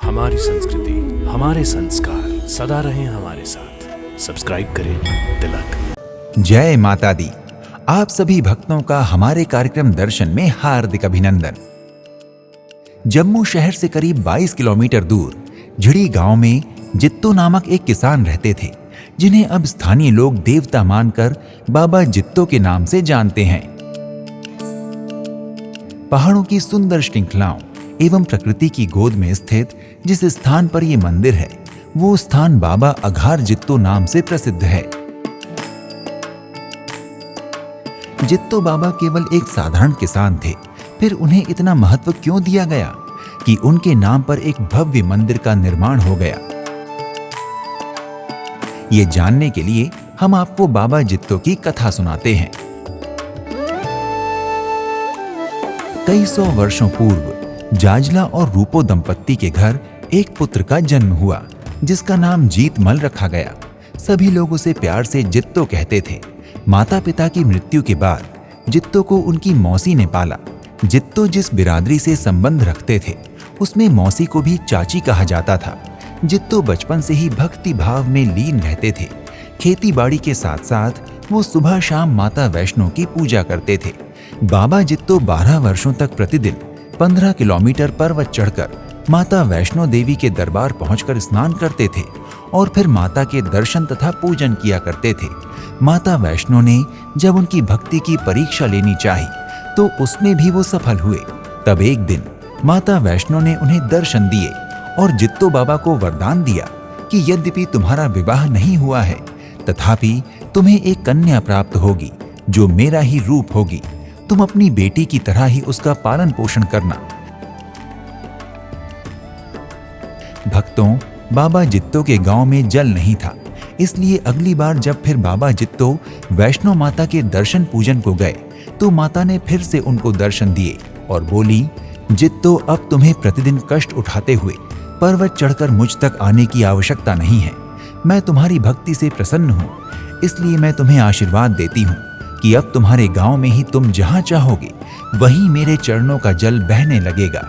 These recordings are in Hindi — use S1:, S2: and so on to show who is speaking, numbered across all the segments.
S1: हमारी संस्कृति, हमारे संस्कार सदा रहें हमारे साथ। सब्सक्राइब करें तिलक।
S2: जय माता दी। आप सभी भक्तों का हमारे कार्यक्रम दर्शन में हार्दिक अभिनंदन। जम्मू शहर से करीब 22 किलोमीटर दूर झिड़ी गांव में जित्तो नामक एक किसान रहते थे, जिन्हें अब स्थानीय लोग देवता मानकर बाबा जित्तो के नाम से जानते हैं। पहाड़ों की सुंदर श्रृंखलाओं एवं प्रकृति की गोद में स्थित जिस स्थान पर यह मंदिर है, वो स्थान बाबा अघार जित्तो नाम से प्रसिद्ध है। जित्तो बाबा केवल एक साधारण किसान थे, फिर उन्हें इतना महत्व क्यों दिया गया कि उनके नाम पर एक भव्य मंदिर का निर्माण हो गया। ये जानने के लिए हम आपको बाबा जित्तो की कथा सुनाते हैं। कई सौ वर्षों पूर्व जाजला और रूपो दंपत्ति के घर एक पुत्र का जन्म हुआ, जिसका नाम जीतमल रखा गया। सभी लोग उसे प्यार से जित्तो कहते थे। माता पिता की मृत्यु के बाद जित्तो को उनकी मौसी ने पाला। जित्तो जिस बिरादरी से संबंध रखते थे, उसमें मौसी को भी चाची कहा जाता था। जित्तो बचपन से ही भक्ति भाव में लीन रहते थे। खेती बाड़ी के साथ साथ वो सुबह शाम माता वैष्णो की पूजा करते थे। बाबा जित्तो 12 वर्षों तक प्रतिदिन 15 किलोमीटर पर्वत चढ़कर माता वैष्णो देवी के दरबार पहुंचकर स्नान करते थे और फिर माता के दर्शन तथा पूजन किया करते थे। माता वैष्णो ने जब उनकी भक्ति की परीक्षा लेनी चाही, तो उसमें भी वो सफल हुए। तब एक दिन माता वैष्णो ने उन्हें दर्शन दिए और जित्तो बाबा को वरदान दिया कि यद्यपि तुम्हारा विवाह नहीं हुआ है, तथापि तुम्हें एक कन्या प्राप्त होगी जो मेरा ही रूप होगी। तुम अपनी बेटी की तरह ही उसका पालन पोषण करना। भक्तों, बाबा जित्तो के गांव में जल नहीं था, इसलिए अगली बार जब फिर बाबा जित्तो वैष्णो माता के दर्शन पूजन को गए, तो माता ने फिर से उनको दर्शन दिए और बोली, जित्तो, अब तुम्हें प्रतिदिन कष्ट उठाते हुए पर्वत चढ़कर मुझ तक आने की आवश्यकता नहीं है। मैं तुम्हारी भक्ति से प्रसन्न हूँ, इसलिए मैं तुम्हें आशीर्वाद देती हूँ कि अब तुम्हारे गांव में ही तुम जहां चाहोगे वहीं मेरे चरणों का जल बहने लगेगा।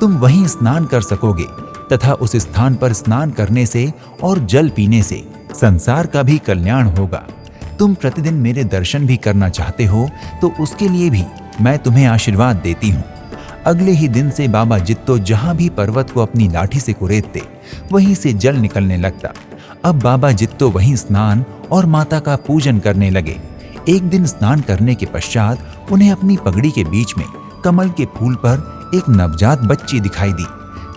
S2: तुम वहीं स्नान कर सकोगे तथा उस स्थान पर स्नान करने से और जल पीने से संसार का भी कल्याण होगा। तुम प्रतिदिन मेरे दर्शन भी करना चाहते हो, तो उसके लिए भी मैं तुम्हें आशीर्वाद देती हूँ। अगले ही दिन से बाबा जित्तो जहां भी पर्वत को अपनी लाठी से कुरेदते, वहीं से जल निकलने लगता। अब बाबा जित्तो वहीं स्नान और माता का पूजन करने लगे। एक दिन स्नान करने के पश्चात उन्हें अपनी पगड़ी के बीच में कमल के फूल पर एक नवजात बच्ची दिखाई दी।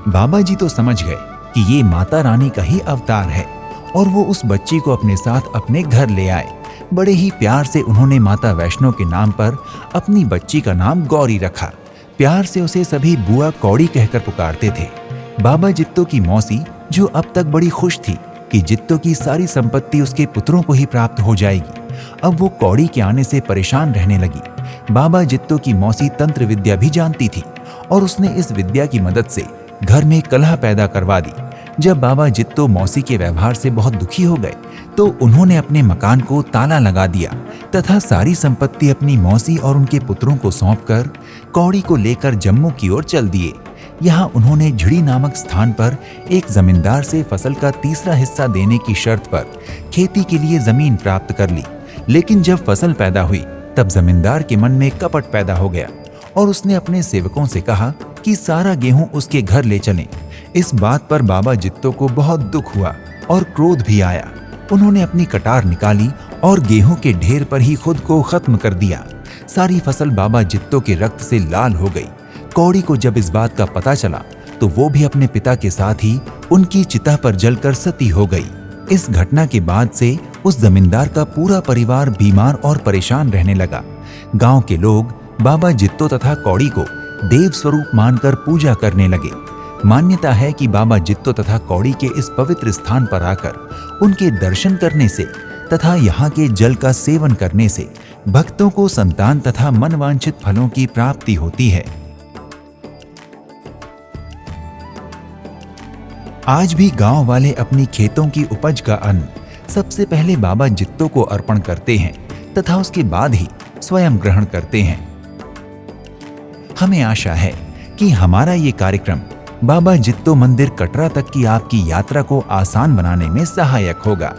S2: बाबा जी तो समझ गए कि ये माता रानी का ही अवतार है और वो उस बच्ची को अपने साथ अपने घर ले आए। बड़े ही प्यार से उन्होंने माता वैष्णो के नाम पर अपनी बच्ची का नाम गौरी रखा। प्यार से उसे सभी बुआ कौड़ी कहकर पुकारते थे। बाबा जित्तो की मौसी, जो अब तक बड़ी खुश थी कि जित्तो की सारी संपत्ति उसके पुत्रों को ही प्राप्त हो जाएगी, अब वो कौड़ी के आने से परेशान रहने लगी। बाबा जित्तो की मौसी तंत्र विद्या भी जानती थी और उसने इस विद्या की मदद से घर में कलह पैदा करवा दी। जब बाबा जित्तो मौसी के व्यवहार से बहुत दुखी हो गए, तो उन्होंने अपने मकान को ताला लगा दिया तथा सारी संपत्ति अपनी मौसी और उनके पुत्रों को सौंपकर कौड़ी को लेकर जम्मू की ओर चल दिए। यहाँ उन्होंने झिड़ी नामक स्थान पर एक जमींदार से फसल का तीसरा हिस्सा देने की शर्त पर खेती के लिए जमीन प्राप्त कर ली। लेकिन जब फसल पैदा हुई, तब जमींदार के मन में कपट पैदा हो गया और उसने अपने सेवकों से कहा कि सारा गेहूं उसके घर ले चलें। इस बात पर बाबा जित्तो को बहुत दुख हुआ और क्रोध भी आया। उन्होंने अपनी कटार निकाली और गेहूं के ढेर पर ही खुद को खत्म कर दिया। सारी फसल बाबा जित्तो के रक्त से लाल हो गई। कौड़ी को जब इस बात का पता चला, तो वो भी अपने पिता के साथ ही उनकी चिता पर जलकर सती हो गई। इस घटना के बाद से उस जमींदार का पूरा परिवार बीमार और परेशान रहने लगा। गांव के लोग बाबा जित्तो तथा कौड़ी को देव स्वरूप मानकर पूजा करने लगे। मान्यता है कि बाबा जित्तो तथा कौड़ी के इस पवित्र स्थान पर आकर उनके दर्शन करने से तथा यहाँ के जल का सेवन करने से भक्तों को संतान तथा मनवांछित फलों की प्राप्ति होती है। आज भी गांव वाले अपनी खेतों की उपज का अन्न सबसे पहले बाबा जित्तो को अर्पण करते हैं तथा उसके बाद ही स्वयं ग्रहण करते हैं। हमें आशा है कि हमारा ये कार्यक्रम बाबा जित्तो मंदिर कटरा तक की आपकी यात्रा को आसान बनाने में सहायक होगा।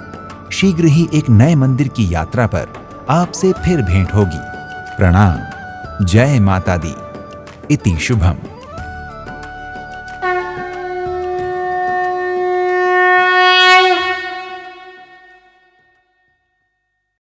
S2: शीघ्र ही एक नए मंदिर की यात्रा पर आपसे फिर भेंट होगी। प्रणाम। जय माता दी। इति शुभम।